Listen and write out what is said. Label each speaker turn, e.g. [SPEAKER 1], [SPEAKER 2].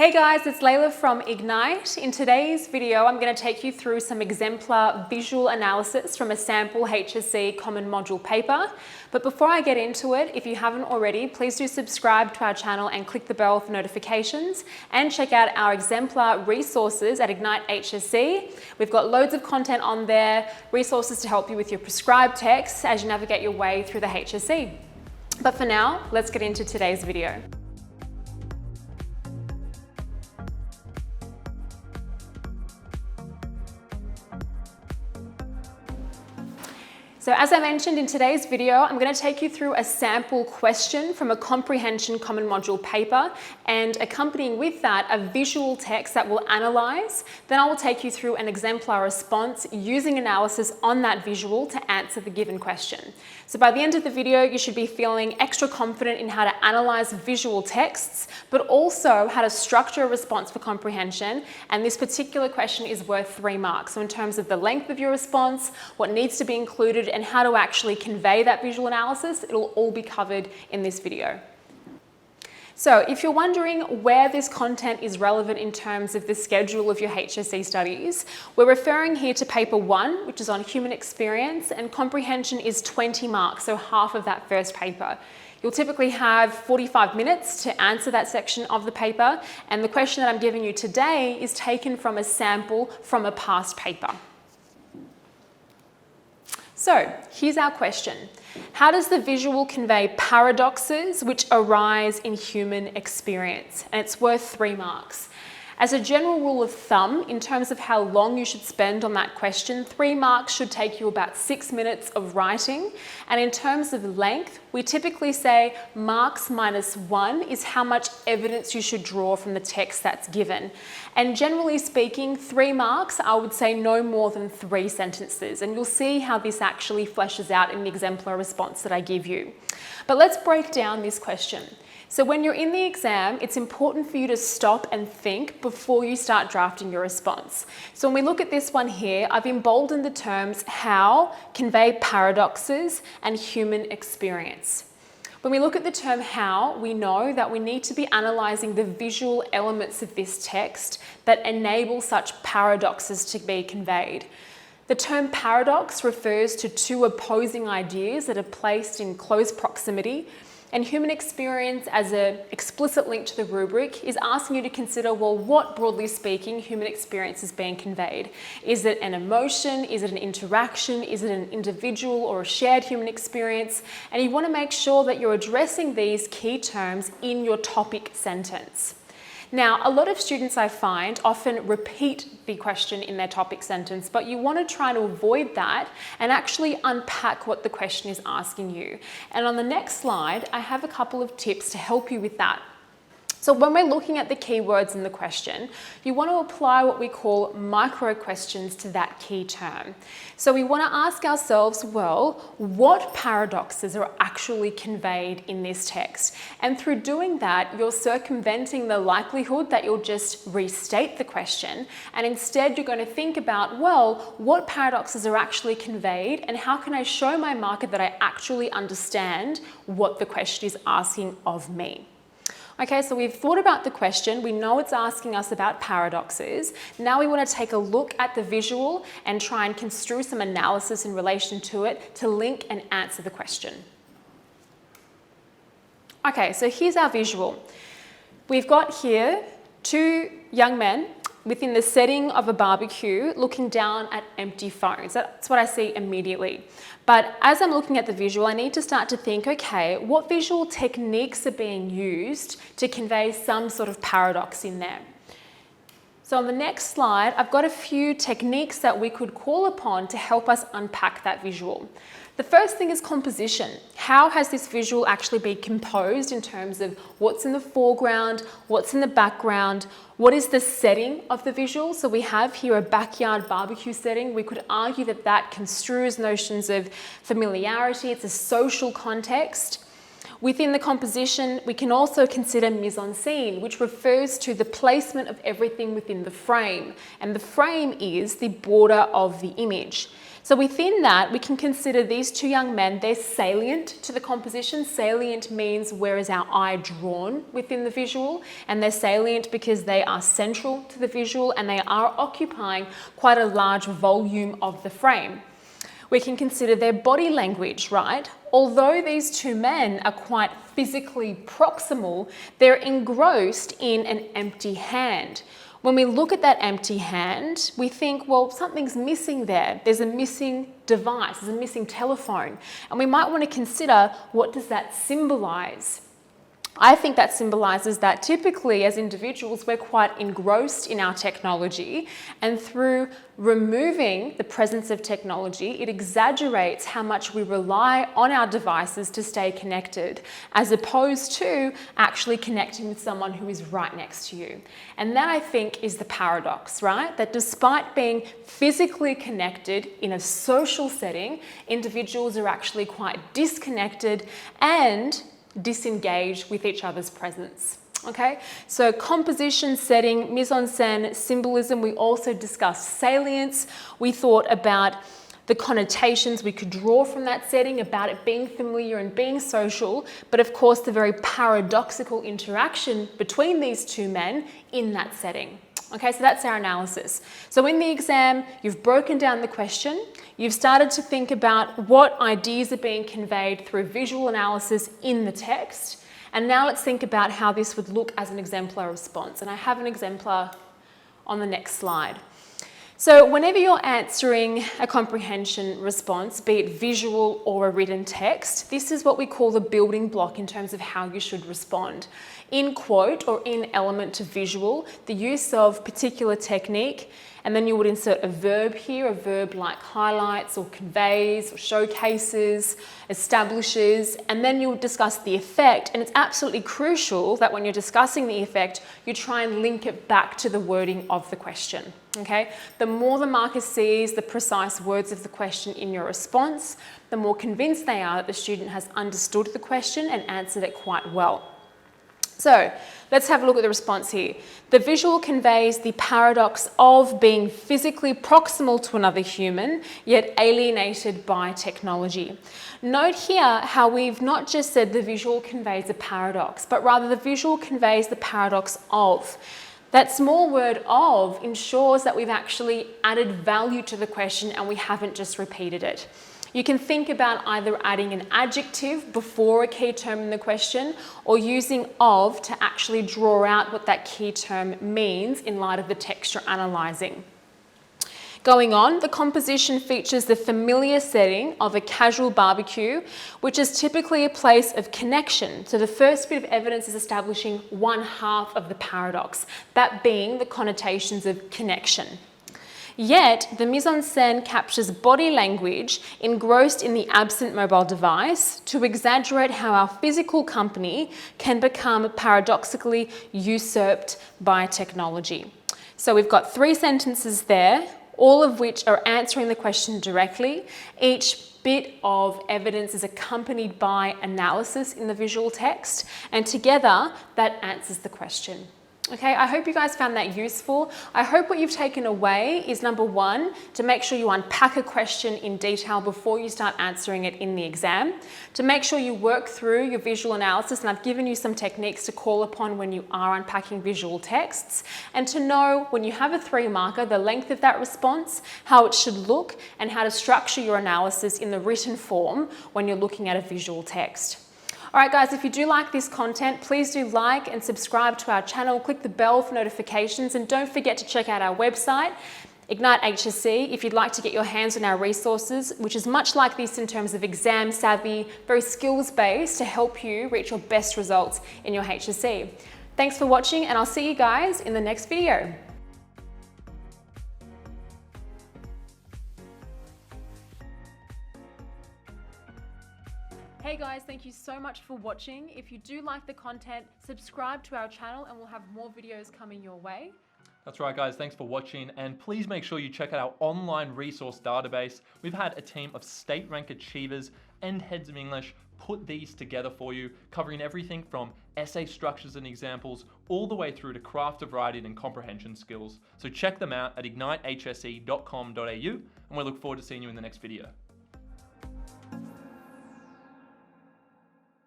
[SPEAKER 1] Hey guys, it's Layla from Ignite. In today's video, I'm going to take you through some exemplar visual analysis from a sample HSC common module paper. But before I get into it, if you haven't already, please do subscribe to our channel and click the bell for notifications and check out our exemplar resources at Ignite HSC. We've got loads of content on there, resources to help you with your prescribed texts as you navigate your way through the HSC. But for now, let's get into today's video. So as I mentioned in today's video, I'm going to take you through a sample question from a comprehension common module paper and accompanying with that a visual text that we'll analyse. Then I will take you through an exemplar response using analysis on that visual to answer the given question. So by the end of the video, you should be feeling extra confident in how to analyse visual texts, but also how to structure a response for comprehension. And this particular question is worth 3 marks. So in terms of the length of your response, what needs to be included, and how to actually convey that visual analysis, it'll all be covered in this video. So if you're wondering where this content is relevant in terms of the schedule of your HSC studies, we're referring here to paper 1, which is on human experience, and comprehension is 20 marks, so half of that first paper. You'll typically have 45 minutes to answer that section of the paper, and the question that I'm giving you today is taken from a sample from a past paper. So here's our question. How does the visual convey paradoxes which arise in human experience? And it's worth 3 marks. As a general rule of thumb, in terms of how long you should spend on that question, 3 marks should take you about 6 minutes of writing. And in terms of length, we typically say marks minus 1 is how much evidence you should draw from the text that's given. And generally speaking, 3 marks, I would say no more than 3 sentences. And you'll see how this actually fleshes out in the exemplar response that I give you. But let's break down this question. So when you're in the exam, it's important for you to stop and think before you start drafting your response. So when we look at this one here, I've emboldened the terms how, convey paradoxes, and human experience. When we look at the term how, we know that we need to be analysing the visual elements of this text that enable such paradoxes to be conveyed. The term paradox refers to 2 opposing ideas that are placed in close proximity. And human experience, as an explicit link to the rubric, is asking you to consider, well, what, broadly speaking, human experience is being conveyed? Is it an emotion? Is it an interaction? Is it an individual or a shared human experience? And you want to make sure that you're addressing these key terms in your topic sentence. Now, a lot of students I find often repeat the question in their topic sentence, but you want to try to avoid that and actually unpack what the question is asking you. And on the next slide, I have a couple of tips to help you with that. So when we're looking at the keywords in the question, you want to apply what we call micro questions to that key term. So we want to ask ourselves, well, what paradoxes are actually conveyed in this text? And through doing that, you're circumventing the likelihood that you'll just restate the question. And instead, you're going to think about, well, what paradoxes are actually conveyed and how can I show my marker that I actually understand what the question is asking of me? Okay, so we've thought about the question, we know it's asking us about paradoxes. Now we want to take a look at the visual and try and construe some analysis in relation to it to link and answer the question. Okay, so here's our visual. We've got here 2 young men within the setting of a barbecue looking down at empty phones. That's what I see immediately. But as I'm looking at the visual, I need to start to think, okay, what visual techniques are being used to convey some sort of paradox in there? So on the next slide, I've got a few techniques that we could call upon to help us unpack that visual. The first thing is composition. How has this visual actually been composed in terms of what's in the foreground, what's in the background, what is the setting of the visual? So we have here a backyard barbecue setting. We could argue that that construes notions of familiarity. It's a social context. Within the composition, we can also consider mise-en-scene, which refers to the placement of everything within the frame. And the frame is the border of the image. So within that, we can consider these two young men, they're salient to the composition. Salient means where is our eye drawn within the visual, and they're salient because they are central to the visual and they are occupying quite a large volume of the frame. We can consider their body language, right? Although these two men are quite physically proximal, they're engrossed in an empty hand. When we look at that empty hand, we think, well, something's missing there. There's a missing device, there's a missing telephone. And we might want to consider, what does that symbolize? I think that symbolizes that typically as individuals, we're quite engrossed in our technology, and through removing the presence of technology, it exaggerates how much we rely on our devices to stay connected, as opposed to actually connecting with someone who is right next to you. And that, I think, is the paradox, right? That despite being physically connected in a social setting, individuals are actually quite disconnected and disengaged with each other's presence. Okay, so composition, setting, mise-en-scène, symbolism. We also discussed salience. We thought about the connotations we could draw from that setting, about it being familiar and being social, but of course the very paradoxical interaction between these two men in that setting. Okay, so that's our analysis. So in the exam, you've broken down the question, you've started to think about what ideas are being conveyed through visual analysis in the text, and now let's think about how this would look as an exemplar response. And I have an exemplar on the next slide. So whenever you're answering a comprehension response, be it visual or a written text, this is what we call the building block in terms of how you should respond. In quote or in element to visual, the use of particular technique, and then you would insert a verb here, a verb like highlights or conveys or showcases, establishes, and then you would discuss the effect. And it's absolutely crucial that when you're discussing the effect, you try and link it back to the wording of the question. Okay? The more the marker sees the precise words of the question in your response, the more convinced they are that the student has understood the question and answered it quite well. So let's have a look at the response here. The visual conveys the paradox of being physically proximal to another human, yet alienated by technology. Note here how we've not just said the visual conveys a paradox, but rather the visual conveys the paradox of. That small word of ensures that we've actually added value to the question and we haven't just repeated it. You can think about either adding an adjective before a key term in the question or using of to actually draw out what that key term means in light of the text you're analysing. Going on, the composition features the familiar setting of a casual barbecue, which is typically a place of connection. So the first bit of evidence is establishing one half of the paradox, that being the connotations of connection. Yet, the mise-en-scène captures body language engrossed in the absent mobile device to exaggerate how our physical company can become paradoxically usurped by technology. So we've got 3 sentences there, all of which are answering the question directly. Each bit of evidence is accompanied by analysis in the visual text, and together that answers the question. Okay, I hope you guys found that useful. I hope what you've taken away is, number 1, to make sure you unpack a question in detail before you start answering it in the exam, to make sure you work through your visual analysis, and I've given you some techniques to call upon when you are unpacking visual texts, and to know when you have a 3 marker, the length of that response, how it should look, and how to structure your analysis in the written form when you're looking at a visual text. All right, guys, if you do like this content, please do like and subscribe to our channel, click the bell for notifications, and don't forget to check out our website, Ignite HSC, if you'd like to get your hands on our resources, which is much like this in terms of exam savvy, very skills-based to help you reach your best results in your HSC. Thanks for watching, and I'll see you guys in the next video. Hey guys, thank you so much for watching. If you do like the content, subscribe to our channel and we'll have more videos coming your way.
[SPEAKER 2] That's right, guys. Thanks for watching. And please make sure you check out our online resource database. We've had a team of state rank achievers and heads of English put these together for you, covering everything from essay structures and examples, all the way through to craft of writing and comprehension skills. So check them out at ignitehse.com.au, and we look forward to seeing you in the next video.